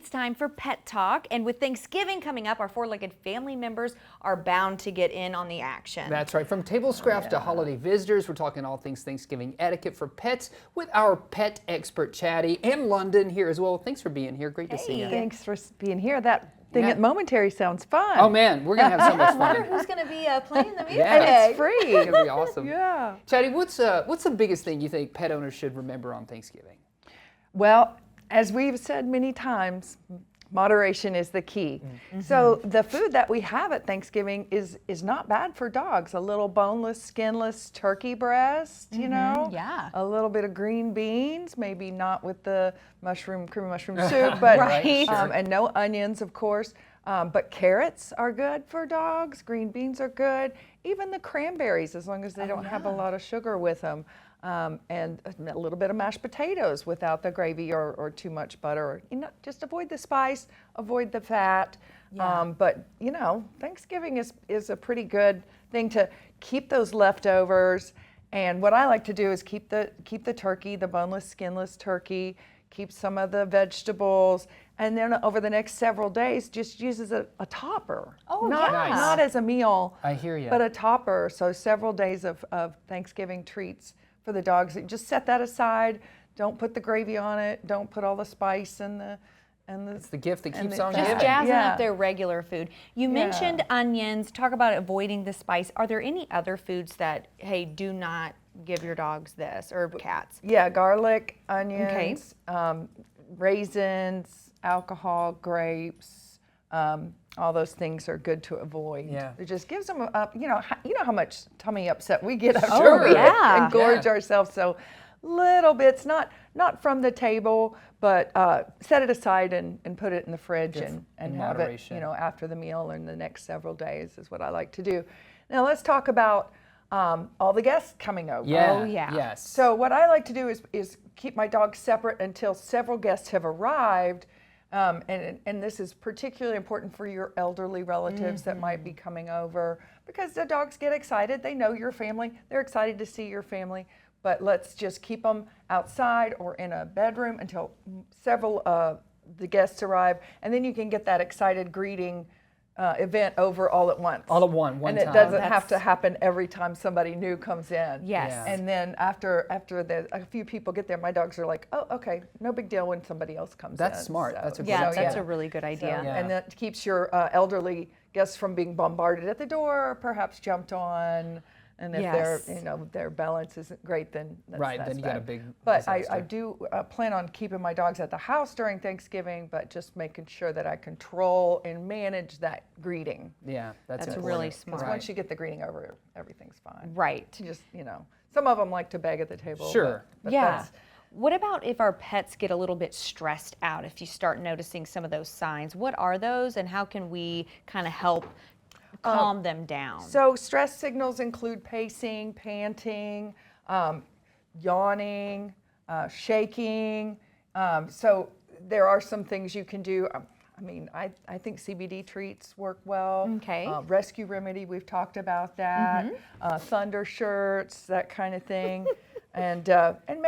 it's time for Pet Talk. And with Thanksgiving coming up, our four-legged family members are bound to get in on the action. That's right. From table scraps to holiday visitors, we're talking all things Thanksgiving etiquette for pets with our pet expert, Chaddie, and London here as well. Thanks for being here. Great to see you. Thanks for being here. That thing at Momentary sounds fun. Oh, man. We're going to have so much I wonder fun. who's going to be playing the music. Yeah. And it's free. It's going to be awesome. Yeah. Chaddie, what's the biggest thing you think pet owners should remember on Thanksgiving? Well, as we've said many times, moderation is the key. Mm-hmm. So the food that we have at Thanksgiving is not bad for dogs. A little boneless, skinless turkey breast, you know? Yeah. A little bit of green beans, maybe not with the creamy mushroom soup, but Right, sure. and no onions, of course. But carrots are good for dogs. Green beans are good. Even the cranberries, as long as they don't have a lot of sugar with them. And a little bit of mashed potatoes without the gravy or too much butter. You know, just avoid the spice, avoid the fat. But you know, Thanksgiving is a pretty good thing to keep those leftovers. And what I like to do is keep the turkey, the boneless, skinless turkey. Keep some of the vegetables, and then over the next several days, just use as a topper. Oh, not, yeah. not as a meal. I hear you. But a topper. So several days of Thanksgiving treats for the dogs. Just set that aside. Don't put the gravy on it. Don't put all the spice and the. It's the gift that keeps the on fat. Just giving. jazzing Yeah. up their regular food. You mentioned onions. Talk about avoiding the spice. Are there any other foods that, hey, do not give your dogs this or cats? Yeah, garlic, onions, raisins, alcohol, grapes. All those things are good to avoid. Yeah. It just gives them you know how much tummy upset we get after Sure. we Yeah. engorge ourselves. So little bits, not from the table, but set it aside and put it in the fridge and have moderation. it, you know, after the meal or in the next several days is what I like to do. Now let's talk about all the guests coming over. Yeah. Oh, yeah. Yes. So what I like to do is keep my dogs separate until several guests have arrived. And this is particularly important for your elderly relatives that might be coming over, because the dogs get excited. They know your family. They're excited to see your family. But let's just keep them outside or in a bedroom until several the guests arrive. And then you can get that excited greeting event over all at once. All at one and time. it doesn't have to happen every time somebody new comes in. Yes. Yeah. And then after a few people get there, my dogs are like, oh, okay, no big deal when somebody else comes That's in. smart. So- That's a Yeah, great that's idea. a really good idea. Yeah. And that keeps your elderly guests from being bombarded at the door, or perhaps jumped on. And if Yes. their balance isn't great, then that's Then you got bad. a big But I disaster. do plan on keeping my dogs at the house during Thanksgiving, but just making sure that I control and manage that greeting. Yeah, that's That's important. really Because smart. once you get the greeting over, everything's fine. Right. You just, some of them like to beg at the table. Sure. But Yeah. that's- What about if our pets get a little bit stressed out, if you start noticing some of those signs? What are those, and how can we kind of help calm them down? So stress signals include pacing, panting, yawning, shaking. So there are some things you can do. I think CBD treats work well. Okay. Rescue Remedy, we've talked about that. Thunder shirts, that kind of thing. And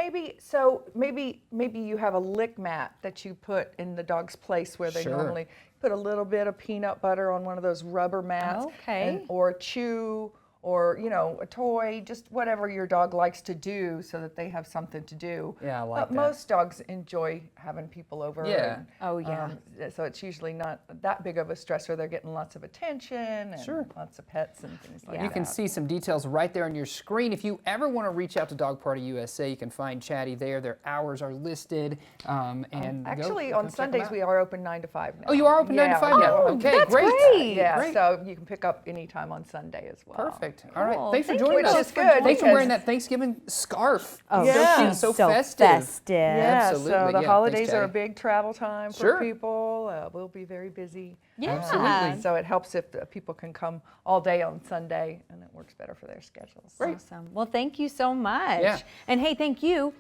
maybe you have a lick mat that you put in the dog's place where they Sure. normally put a little bit of peanut butter on one of those rubber mats. Okay. Or a chew, or a toy, just whatever your dog likes to do, so that they have something to do. Yeah, I like But that. most dogs enjoy having people over. Yeah. and, Oh, yeah. so it's usually not that big of a stressor. They're getting lots of attention and Sure. lots of pets and things like that. You can see some details right there on your screen. If you ever want to reach out to Dog Party USA, you can find Chaddie there. Their hours are listed. And Actually, go on check them Sundays out. we are open 9 to 5 now. Oh, you are open 9 to 5 now? Okay, that's great. great. Yeah, Great. so you can pick up anytime on Sunday as well. Perfect. All right. Cool. Thanks for Thank joining you. us. Which is good, Thanks for wearing because- that Thanksgiving scarf. Oh, So yeah. cute, so festive. Yeah, Absolutely. so the Yeah, holidays thanks, are a Chaddie. big travel time for Sure. people. We'll be very busy. Yeah. Absolutely. So it helps if the people can come all day on Sunday, and it works better for their schedules. Awesome. Well, thank you so much. Yeah. And hey, thank you.